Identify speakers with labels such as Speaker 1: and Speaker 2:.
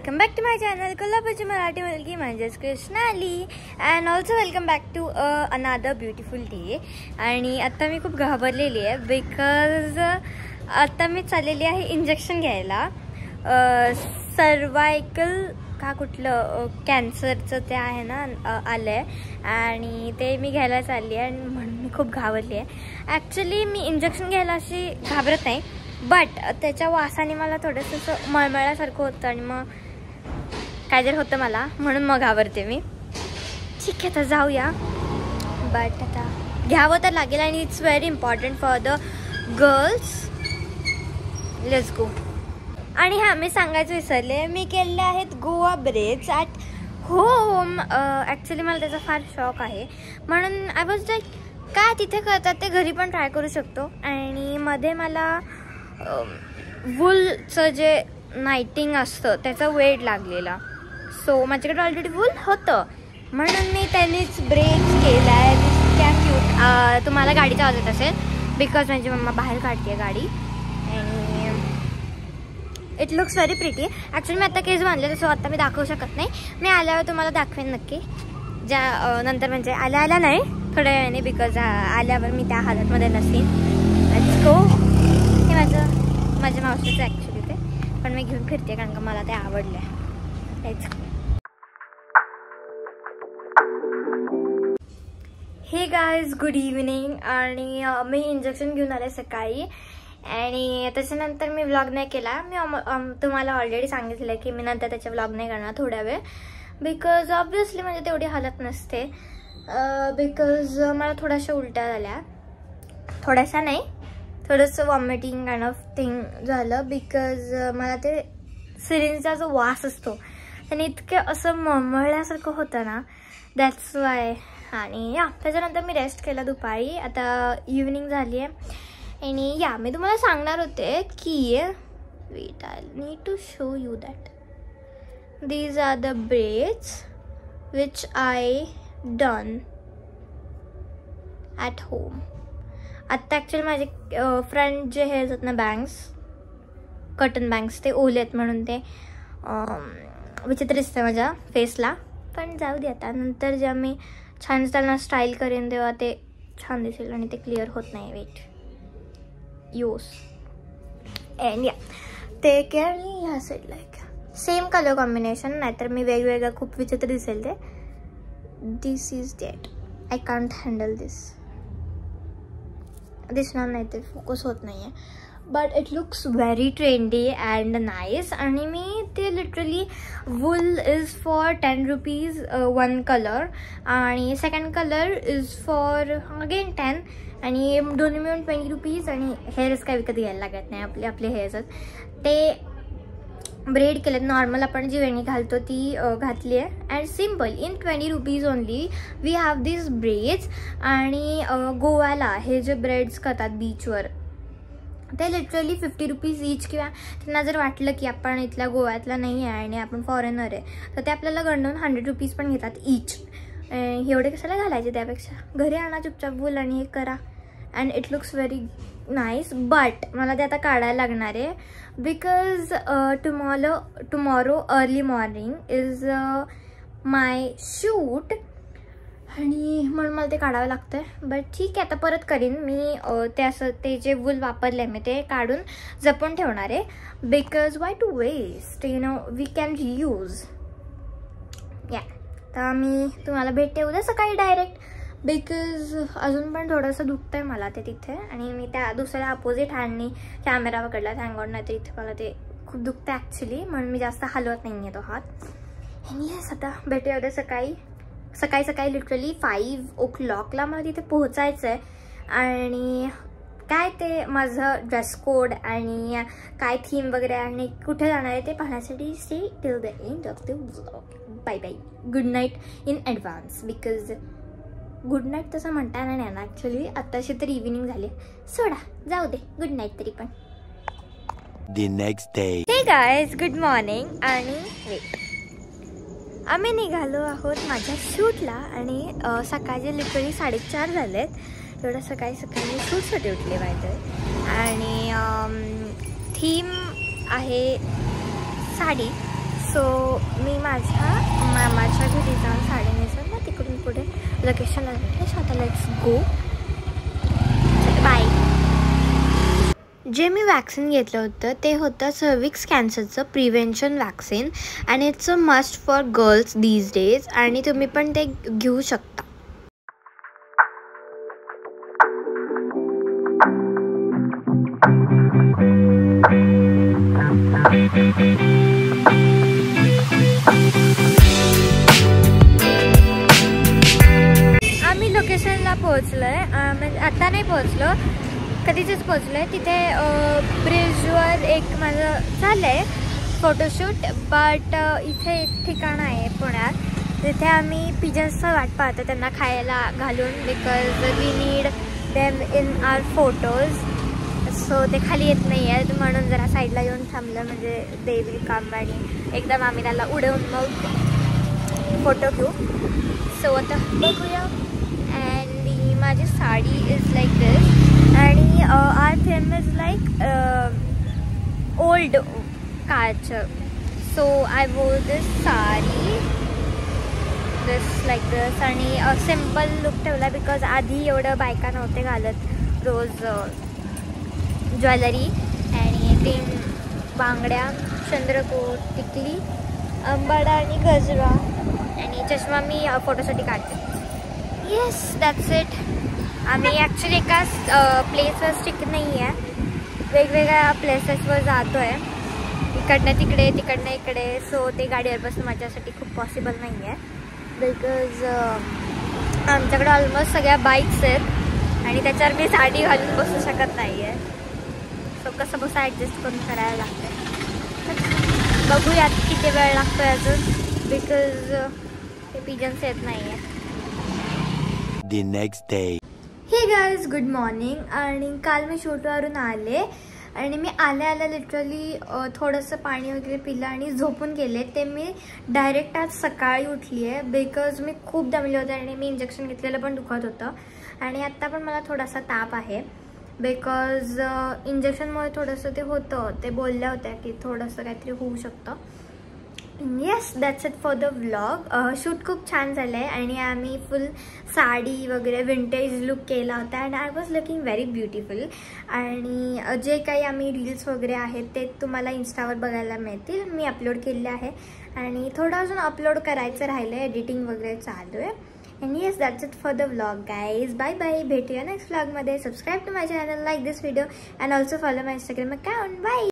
Speaker 1: Welcome back to my channel कोल्हापूरची मराठी मुलगी म्हणजेच Krishnali. And also welcome back to another beautiful day. आणि आता मी खूप घाबरलेली आहे बिकॉज आता मी चाललेली आहे इंजेक्शन घ्यायला. सर्वायकल का कुठलं कॅन्सरचं ते आहे ना आलं आहे आणि ते मी घ्यायला चालली आहे आणि म्हणून मी खूप घाबरली आहे. ॲक्च्युली मी इंजेक्शन घ्यायला अशी घाबरत नाही, बट त्याच्या वासाने मला थोडंसं असं मळमळल्यासारखं होतं आणि मग काय जर होतं मला, म्हणून मग घाबरते मी. ठीक आहे तर जाऊया. बट आता घ्यावं तर लागेल आणि it's very important for the girls. Let's go. आणि हां, मी सांगायचं विसरले, मी केलेले आहेत Goa breads at home. Actually मला त्याचा फार शौक आहे, म्हणून आय वॉज लाईक काय तिथे करतात ते घरी पण ट्राय करू शकतो. आणि मध्ये मला वूलचं जे नायटिंग असतं त्याचा वेड लागलेला, सो माझ्याकडे ऑलरेडी वूल होतं म्हणून मी त्यांनीच ब्रेड्स केला आहे. त्या क्यूट. तुम्हाला गाडीचा आवाज येत असेल बिकॉज माझी मम्मा बाहेर काढते गाडी आणि it looks very pretty. Actually मी आता केस बांधले सो आता मी दाखवू शकत नाही. मी आल्यावर तुम्हाला दाखवेन नक्की, ज्या नंतर म्हणजे आल्या नाही थोड्या वेळाने, बिकॉज आल्यावर मी त्या हालतमध्ये नसेन. Let's go. हे माझ्या मावशीचं ॲक्च्युली ते, पण मी घेऊन फिरते कारण का मला ते आवडलं आहे. Let's go. हे गाईज, गुड इव्हनिंग. आणि मी इंजेक्शन घेऊन आले सकाळी आणि त्याच्यानंतर मी व्लॉग नाही केला. मी तुम्हाला ऑलरेडी सांगितलं की मी नंतर त्याचे व्लॉग नाही करणार थोड्या वेळ, बिकॉज ऑब्वियसली म्हणजे तेवढी हालत नसते. बिकॉज मला थोड्याशा उलट्या झाल्या, थोड्याशा नाही थोडंसं वॉमिटिंग काइंड ऑफ थिंग झालं. बिकॉज मला ते सिरिंजचा जो वास असतो त्याने इतकं असं मळमळल्यासारखं होतं ना, दॅट्स वाय. आणि या त्याच्यानंतर मी रेस्ट केला दुपारी. आता इव्हनिंग झाली आहे आणि या मी तुम्हाला सांगणार होते की wait, I need to show you that these are the braids which I done at home. आता ॲक्च्युली माझे फ्रंट जे हेअर्स आहेत ना, बँग्स, कॉटन बँग्स, ते ओले आहेत म्हणून ते विचित्र दिसतं माझ्या फेसला, पण जाऊ दे. आता नंतर जेव्हा मी छान त्यांना स्टाईल करेन तेव्हा ते छान दिसेल आणि ते क्लिअर होत नाही. वेट, योस अँड या ते केअरली ह्या साईडला एक सेम कलर कॉम्बिनेशन, नाहीतर मी वेगवेगळं खूप विचित्र दिसेल ते. This is that. I can't handle दिसणार नाही, ते फोकस होत नाही आहे, but it looks very trendy and nice. आणि मी ते literally wool is for 10 rupees one colour आणि second colour is for again 10 आणि दोन्ही मिळून 20 रुपीज. आणि हेअर्स काय विकत घ्यायला लागत नाही, आपले हेअर्स ते ब्रेड केलेत. नॉर्मल आपण जी वेणी घालतो ती घातली आहे and simple in 20 rupees only we have this breads. आणि गोव्याला हे जे ब्रेड्स करतात बीचवर ते लिटरली 50 रुपीज ईच, किंवा त्यांना जर वाटलं की आपण इथल्या गोव्यातला नाही आहे आणि आपण फॉरेनर आहे तर ते आपल्याला गंडून 100 रुपीज पण घेतात ईच. एवढे कशाला घालायचे, त्यापेक्षा घरी आणा चुपचाप वूल आणि हे करा. And it looks very nice. But मला ते आता काढायला लागणार आहे because tomorrow early morning is my shoot आणि म्हणून मला ते काढावं लागतं आहे. बट ठीक आहे, आता परत करीन मी. ते असं ते जे वूल वापरलं आहे मी ते काढून जपून ठेवणार आहे, because why to waste, you know, we can reuse. या तर मी तुम्हाला भेटते उद्या सकाळी डायरेक्ट, बिकॉज अजून पण थोडंसं दुखतं आहे मला ते तिथे. आणि मी त्या दुसऱ्या अपोजिट हँडनी कॅमेरा पकडला, थँक नाही तर इथे मला ते खूप दुखतं ॲक्च्युली, म्हणून मी जास्त हलवत नाही आहे तो हात. आणि येस, आता भेटूया उद्या सकाळी सकाळी लिटरली 5 o'clockला मला तिथे पोहोचायचं आहे. आणि काय ते माझं ड्रेस कोड आणि काय थीम वगैरे आणि कुठे जाणार आहे ते पाहण्यासाठी stay till the end of the vlog. Bye bye, good night in advance. Because good night तसं म्हणता येणार नाही ना ॲक्च्युली, आत्ताशी तर इव्हिनिंग झाली, सोडा जाऊ दे, गुड नाईट तरी पण.
Speaker 2: The next day.
Speaker 1: हे गाईज, गुड मॉर्निंग. आणि वेट, आम्ही निघालो आहोत माझ्या शूटला आणि सकाळचे लिटरली 4:30 झालेत. एवढं सकाळी मी शूटसाठी उठले पाहिजे. आणि थीम आहे साडी, सो मी माझ्या मामाच्या घरी जाऊन साडी नेसून ना तिकडून पुढे लोकेशनला जाते. सो आता लेट्स गो. बाय. जे मी वॅक्सिन घेतलं होतं ते होतं सर्विक्स कॅन्सरचं prevention vaccine and it's a must for girls these days आणि तुम्ही पण ते घेऊ शकता. आम्ही लोकेशनला पोहोचलोय. म्हणजे आता नाही पोहोचलो, कधीच पोहोचलोय. तिथे ब्रिजवर एक माझं झालं आहे फोटोशूट. बट इथे एक ठिकाण आहे पुण्यात तिथे आम्ही पिजन्सचा वाट पाहतो त्यांना खायला घालून, because we need them in our photos. So ते खाली येत नाही आहेत म्हणून जरा साईडला येऊन थांबलं म्हणजे दे विल कम आणि एकदम आम्ही त्याला उडवून मग फोटो घेऊ. सो आता बघूया. अँड माझी साडी इज लाईक दिस आणि our theme is like old काळचं. So I wore this sari this like this आणि सिम्पल लुक ठेवला बिकॉज आधी एवढं बायका नव्हते घालत रोज ज्वेलरी. आणि 3 बांगड्या, चंद्रकोट, टिकली, अंबाडा आणि गजरा आणि चष्मा मी फोटोसाठी काढते. Yes that's it. आम्ही ॲक्च्युली एकाच प्लेसवर स्टिक नाही आहे, वेगवेगळ्या प्लेसेसवर जातो आहे, इकडनं तिकडे तिकडनं इकडे. सो ते गाडीवर बसणं माझ्यासाठी खूप पॉसिबल नाही आहे बिकॉज आमच्याकडे ऑलमोस्ट सगळ्या बाईक्स आहेत आणि त्याच्यावर मी साडी घालून बसू शकत नाही आहे. सो कसं बसं ॲडजस्ट करून करायला लागतं. बघूयात किती वेळ लागतो अजून बिकॉज ते पिजन्स येत नाही आहे.
Speaker 2: The next day.
Speaker 1: हे गाईज गुड मॉर्निंग. आणि काल मी शूटवरून आले आणि मी आल्या लिटरली थोडंसं पाणी वगैरे पिलं आणि झोपून गेले. ते मी डायरेक्ट आज सकाळी उठली आहे बिकॉज मी खूप दमले होते आणि मी इंजेक्शन घेतलेलं पण दुखत होतं आणि आत्ता पण मला थोडासा ताप आहे बिकॉज इंजेक्शनमुळे थोडंसं ते होतं. ते बोलल्या होत्या की थोडंसं काहीतरी होऊ शकतं. Yes that's it for the vlog. Shoot खूप छान झालं आहे आणि आम्ही फुल साडी वगैरे विंटेज लुक केला होता and I was looking very beautiful. आणि जे काही आम्ही रील्स वगैरे आहेत ते तुम्हाला इन्स्टावर बघायला मिळतील. मी अपलोड केले आहे आणि थोडं अजून अपलोड करायचं राहिलं आहे, एडिटिंग वगैरे चालू आहे. And yes that's it for the vlog guys. Bye bye. भेटूया नेक्स्ट व्लॉगमध्ये. Subscribe to my channel, like this video and also follow my Instagram account. Bye.